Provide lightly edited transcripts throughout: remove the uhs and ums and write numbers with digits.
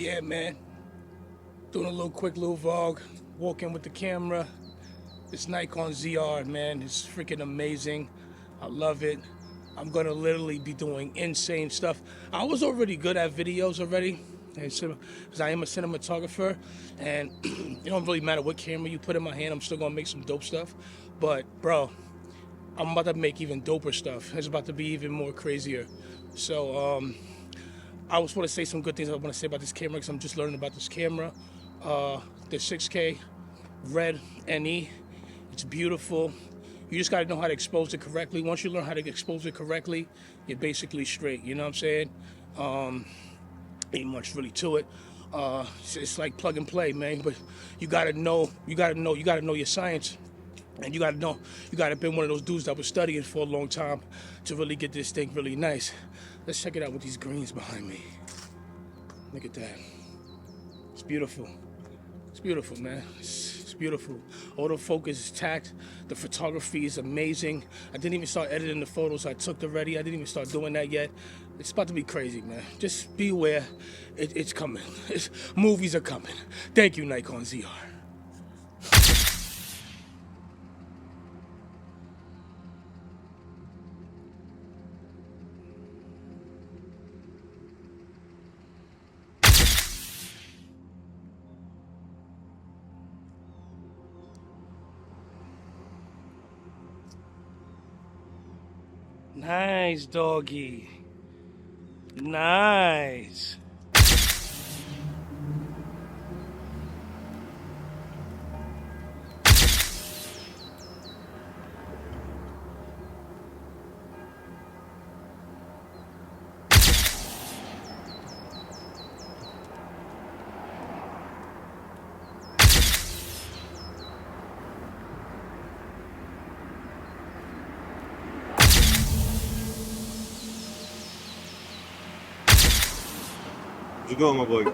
Yeah, man. Doing a quick little vlog, walking with the camera. This Nikon ZR, man, it's freaking amazing. I love it. I'm gonna literally be doing insane stuff. I was already good at videos already, because I am a cinematographer, and it don't really matter what camera you put in my hand, I'm still gonna make some dope stuff. But bro, I'm about to make even doper stuff. It's about to be even more crazier. So I just want to say some good things I want to say about this camera, because I'm just learning about this camera. The 6K red NE, it's beautiful. You just got to know how to expose it correctly. Once you learn how to expose it correctly, you're basically straight. You know what I'm saying? Ain't much really to it. It's like plug and play, man. But you gotta know your science. And you gotta be one of those dudes that was studying for a long time to really get this thing really nice. Let's check it out with these greens behind me. Look at that. It's beautiful. It's beautiful, man. It's beautiful. Autofocus is tacked. The photography is amazing. I didn't even start editing the photos I took already. I didn't even start doing that yet. It's about to be crazy, man. Just be aware. It's coming. Movies are coming. Thank you, Nikon ZR. Nice, doggy. Nice. Where'd you go, my boy?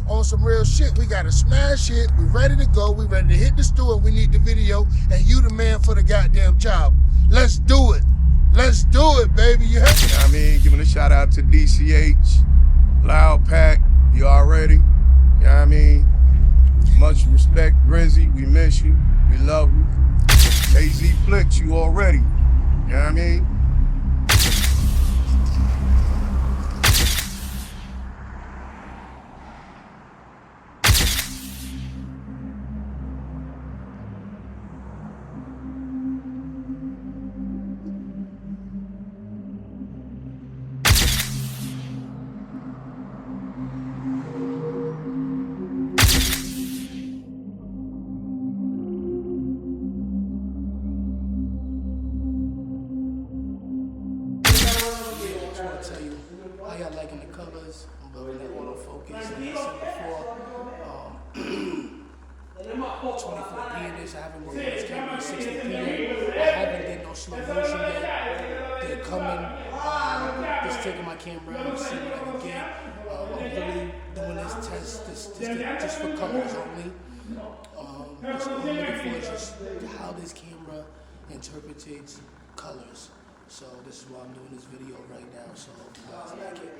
On some real shit, we gotta smash it. We ready to go. We ready to hit the store. We need the video, and you the man for the goddamn job. Let's do it. Let's do it, baby. You have. You know what I mean, giving a shout out to DCH, Loud Pack. You already. You know what I mean. Much respect, Grizzy. We miss you. We love you. KZ Flicks, you already. You know what I mean. Tell you how y'all liking the colors. I'm loving that autofocus. Like I said before, 24p in this. I haven't worked on this camera in 60p yet. I haven't did no slow motion yet. They're coming. Just taking my camera out and see what I can get. I'm really doing this test just for colors only. What I'm looking for is just how this camera interprets colors. So this is why I'm doing this video right now, so I hope you guys like it.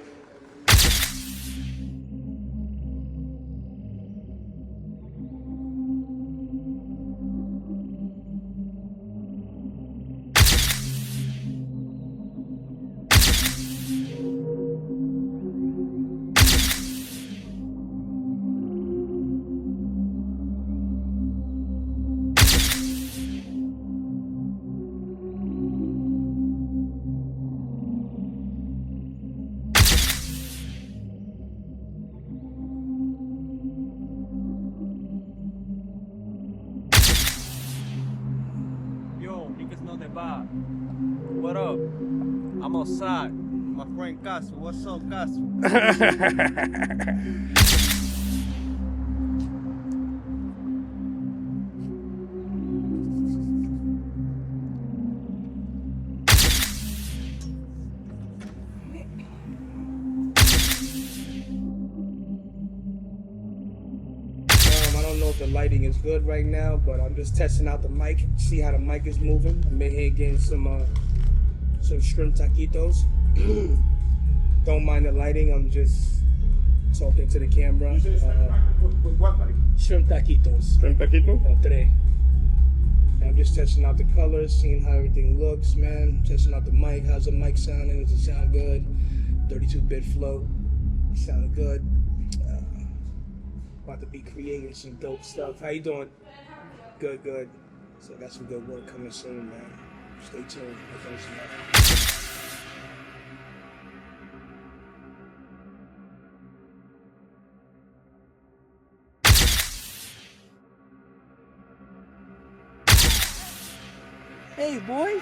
Niggas know they vibe. What up? I'm outside. My friend Castro. What's up, Castro? I don't know if the lighting is good right now, but I'm just testing out the mic, see how the mic is moving. I'm in here getting some shrimp taquitos. Don't mind the lighting, I'm just talking to the camera. With what, buddy? Shrimp taquitos. Shrimp taquito? Today. And I'm just testing out the colors, seeing how everything looks, man. Testing out the mic, how's the mic sounding? Does it sound good? 32-bit flow, sounding good. About to be creating some dope stuff. How you doing? Good, good. So got some good work coming soon, man. Stay tuned. Hey, boy.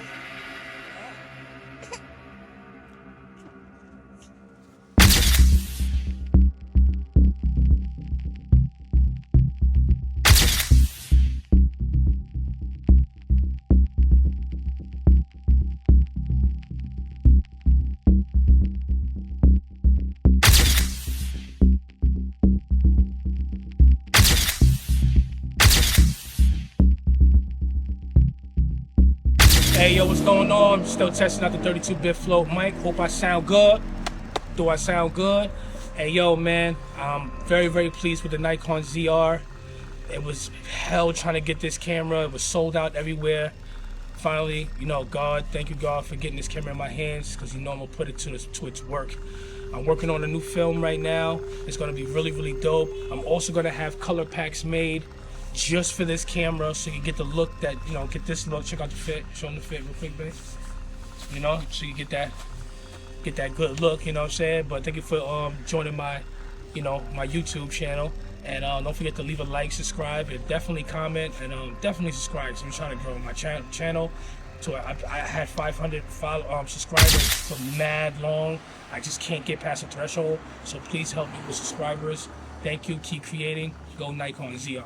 Hey, yo, what's going on? Still testing out the 32-bit flow mic. Hope I sound good. Do I sound good? Hey, yo, man, I'm very, very pleased with the Nikon ZR. It was hell trying to get this camera. It was sold out everywhere. Finally, you know, God, thank you, God, for getting this camera in my hands, because you know I'm gonna put it to its work. I'm working on a new film right now. It's gonna be really, really dope. I'm also gonna have color packs made just for this camera, so you get the look that, you know, get this look. Check out the fit. Show them the fit real quick, babe. You know, so you get that good look, you know what I'm saying? But thank you for joining my, you know, my YouTube channel. And don't forget to leave a like, subscribe, and definitely comment, and definitely subscribe. So I'm trying to grow my channel. So I had 500 subscribers for mad long. I just can't get past the threshold. So please help me with subscribers. Thank you. Keep creating. Go Nikon ZR.